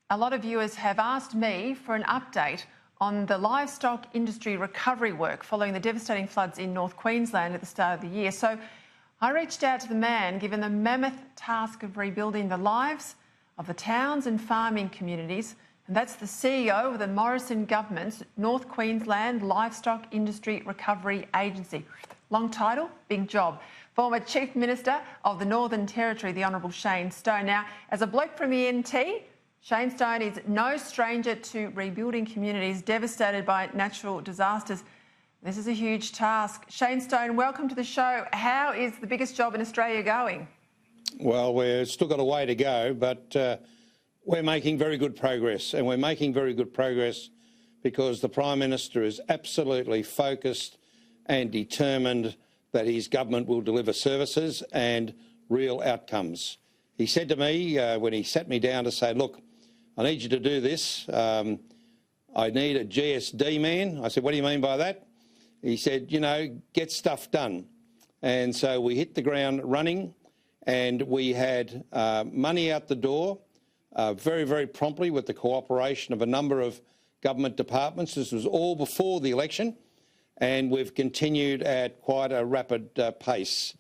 A lot of viewers have asked me for an update on the livestock industry recovery work following the devastating floods in North Queensland at the start of the year. So I reached out to the man given the mammoth task of rebuilding the lives of the towns and farming communities, and that's the CEO of the Morrison government's North Queensland Livestock Industry Recovery Agency. Long title, big job. Former Chief Minister of the Northern Territory, the Honourable Shane Stone. Now, as a bloke from the NT, Shane Stone is no stranger to rebuilding communities devastated by natural disasters. This is a huge task. Shane Stone, welcome to the show. How is the biggest job in Australia going? Well, we've still got a way to go, but we're making very good progress. And we're making very good progress because the Prime Minister is absolutely focused and determined that his government will deliver services and real outcomes. He said to me when he sat me down to say, look, I need you to do this. I need a GSD man. I said, what do you mean by that? He said, you know, get stuff done. And so we hit the ground running and we had money out the door very, very promptly with the cooperation of a number of government departments. This was all before the election and we've continued at quite a rapid pace.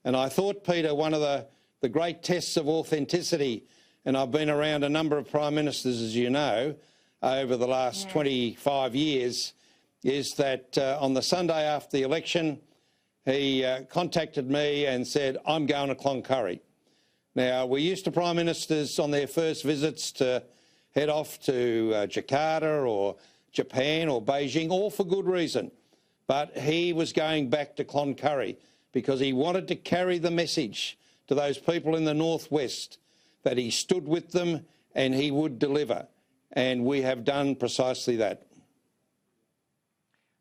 And I thought, Peter, one of the great tests of authenticity, and I've been around a number of Prime Ministers, as you know, over the last 25 years, is that on the Sunday after the election, he contacted me and said, I'm going to Cloncurry. Now, we're used to Prime Ministers on their first visits to head off to Jakarta or Japan or Beijing, all for good reason. But he was going back to Cloncurry because he wanted to carry the message to those people in the northwest that he stood with them and he would deliver. And we have done precisely that.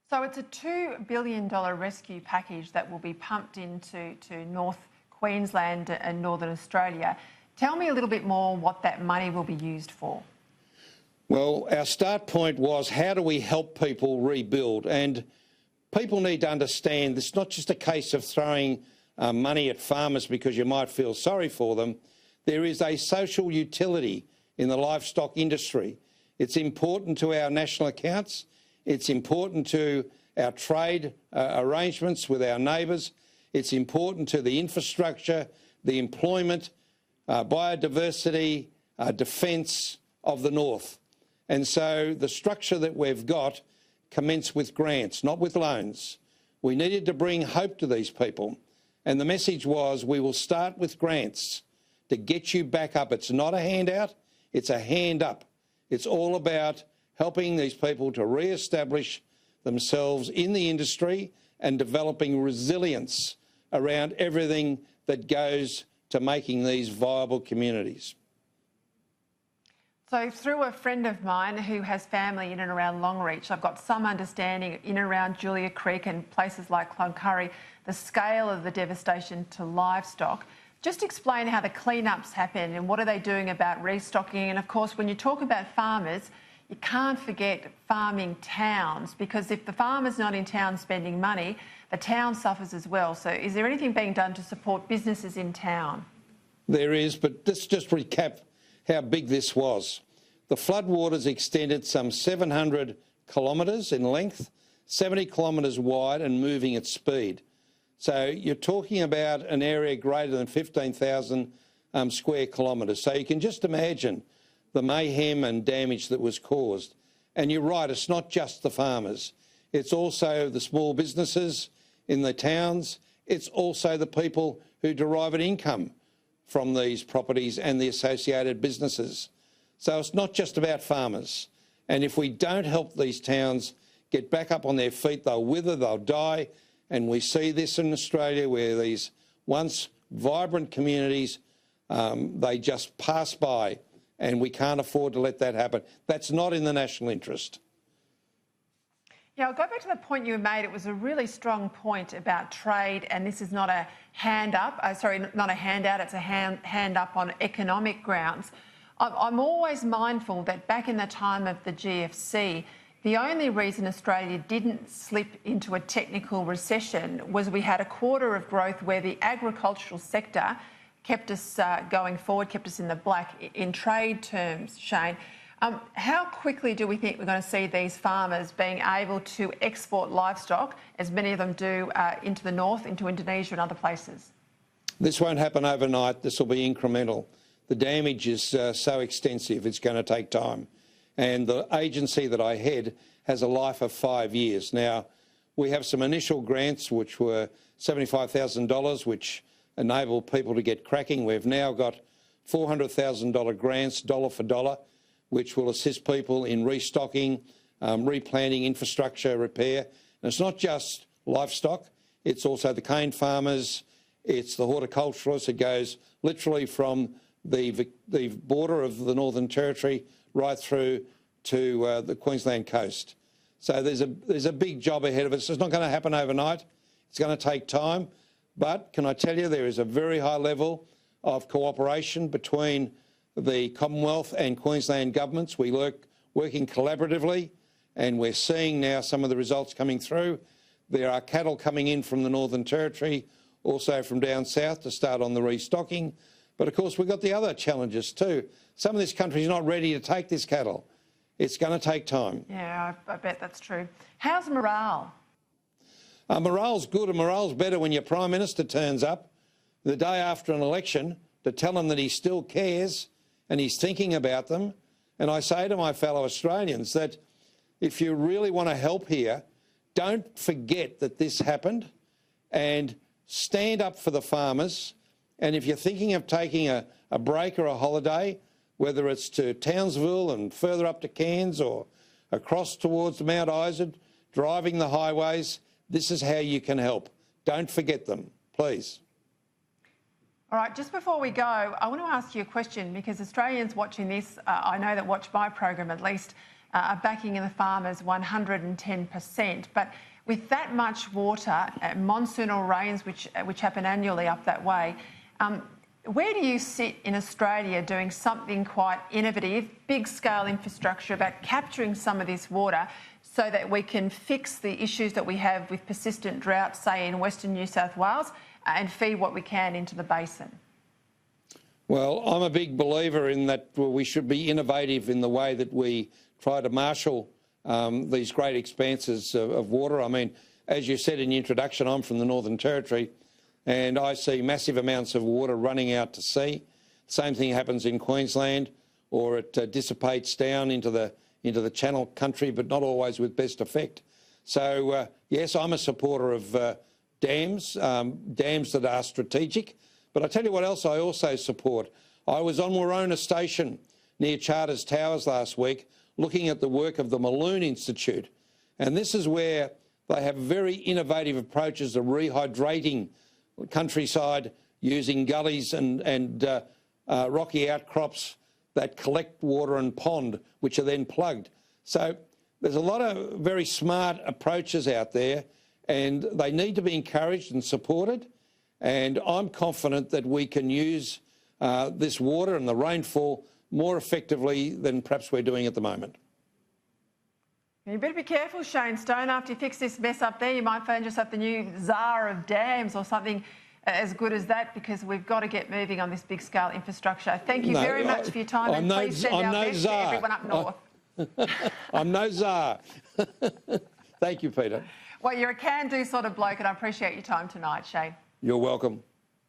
So it's a $2 billion rescue package that will be pumped into North Queensland and Northern Australia. Tell me a little bit more what that money will be used for. Well, our start point was how do we help people rebuild? And people need to understand it's not just a case of throwing money at farmers because you might feel sorry for them. There is a social utility in the livestock industry. It's important to our national accounts. It's important to our trade arrangements with our neighbours. It's important to the infrastructure, the employment, biodiversity, defence of the North. And so the structure that we've got commenced with grants, not with loans. We needed to bring hope to these people. And the message was we will start with grants to get you back up. It's not a handout, it's a hand up. It's all about helping these people to re-establish themselves in the industry and developing resilience around everything that goes to making these viable communities. So through a friend of mine who has family in and around Longreach, I've got some understanding in and around Julia Creek and places like Cloncurry, the scale of the devastation to livestock. Just explain how the cleanups happen and what are they doing about restocking. And of course, when you talk about farmers, you can't forget farming towns, because if the farmer's not in town spending money, the town suffers as well. So is there anything being done to support businesses in town? There is, but let's just recap how big this was. The floodwaters extended some 700 kilometres in length, 70 kilometres wide and moving at speed. So you're talking about an area greater than 15,000 square kilometres. So you can just imagine the mayhem and damage that was caused. And you're right, it's not just the farmers. It's also the small businesses in the towns. It's also the people who derive an income from these properties and the associated businesses. So it's not just about farmers. And if we don't help these towns get back up on their feet, they'll wither, they'll die. And we see this in Australia where these once vibrant communities, they just pass by, and we can't afford to let that happen. That's not in the national interest. Yeah, I'll go back to the point you made. It was a really strong point about trade, and this is not a hand up, not a handout, it's a hand up on economic grounds. I'm always mindful that back in the time of the GFC, the only reason Australia didn't slip into a technical recession was we had a quarter of growth where the agricultural sector kept us going forward, kept us in the black in trade terms, Shane. How quickly do we think we're going to see these farmers being able to export livestock, as many of them do, into the north, into Indonesia and other places? This won't happen overnight. This will be incremental. The damage is so extensive, it's going to take time. And the agency that I head has a life of 5 years. Now, we have some initial grants which were $75,000, which enable people to get cracking. We've now got $400,000 grants, dollar for dollar, which will assist people in restocking, replanting, infrastructure repair. And it's not just livestock, it's also the cane farmers, it's the horticulturalists. It goes literally from the border of the Northern Territory right through to the Queensland coast. So there's a big job ahead of us. It's not going to happen overnight. It's going to take time. But can I tell you, there is a very high level of cooperation between the Commonwealth and Queensland governments. We working collaboratively, and we're seeing now some of the results coming through. There are cattle coming in from the Northern Territory, also from down south, to start on the restocking. But of course, we've got the other challenges too. Some of this country is not ready to take this cattle. It's going to take time. Yeah, I bet that's true. How's morale? Morale's good, and morale's better when your Prime Minister turns up the day after an election to tell them that he still cares and he's thinking about them. And I say to my fellow Australians that if you really want to help here, don't forget that this happened and stand up for the farmers. And if you're thinking of taking a break or a holiday, whether it's to Townsville and further up to Cairns or across towards Mount Isa, driving the highways, this is how you can help. Don't forget them, please. All right, just before we go, I want to ask you a question, because Australians watching this, I know that watch my program at least, are backing in the farmers 110%. But with that much water, monsoonal rains which happen annually up that way, where do you sit in Australia doing something quite innovative, big-scale infrastructure about capturing some of this water so that we can fix the issues that we have with persistent drought, say in Western New South Wales, and feed what we can into the basin? Well, I'm a big believer in that we should be innovative in the way that we try to marshal these great expanses of water. I mean, as you said in the introduction, I'm from the Northern Territory, and I see massive amounts of water running out to sea. Same thing happens in Queensland, or it dissipates down into the Channel country, but not always with best effect. So, yes, I'm a supporter of dams that are strategic. But I tell you what else I also support. I was on Warona Station near Charters Towers last week looking at the work of the Malone Institute. And this is where they have very innovative approaches to rehydrating countryside using gullies and rocky outcrops that collect water and pond, which are then plugged. So there's a lot of very smart approaches out there, and they need to be encouraged and supported. And I'm confident that we can use this water and the rainfall more effectively than perhaps we're doing at the moment. You better be careful, Shane Stone. After you fix this mess up there, you might find yourself the new czar of dams or something as good as that, because we've got to get moving on this big-scale infrastructure. Thank you very much for your time, and please send our best to everyone up north. I'm no czar. Thank you, Peter. Well, you're a can-do sort of bloke, and I appreciate your time tonight, Shane. You're welcome.